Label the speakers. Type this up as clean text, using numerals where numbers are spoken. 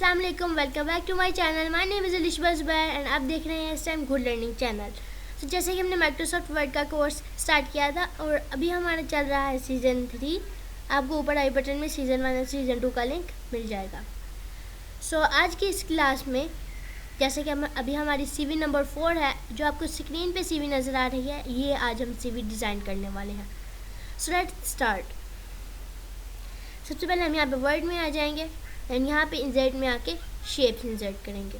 Speaker 1: Assalamu-Alikum, welcome back to my channel. My name is Alishba Zubair and आप देख रहे हैं इस टाइम गुड लर्निंग चैनल। तो जैसे कि हमने माइक्रोसॉफ्ट वर्ड का कोर्स स्टार्ट किया था और अभी हमारा चल रहा है सीज़न 3। आपको ऊपर आई बटन में सीज़न 1 और सीज़न 2 का लिंक मिल जाएगा। आज की इस क्लास में जैसे कि अभी हमारी CV नंबर 4 है, जो आपको स्क्रीन पे CV नज़र आ रही है, ये आज हम CV डिज़ाइन करने वाले हैं। So let's start. सबसे पहले हम यहाँ पे वर्ड में आ जाएंगे एंड यहाँ पे इंसर्ट में आके शेप्स इंसर्ट करेंगे।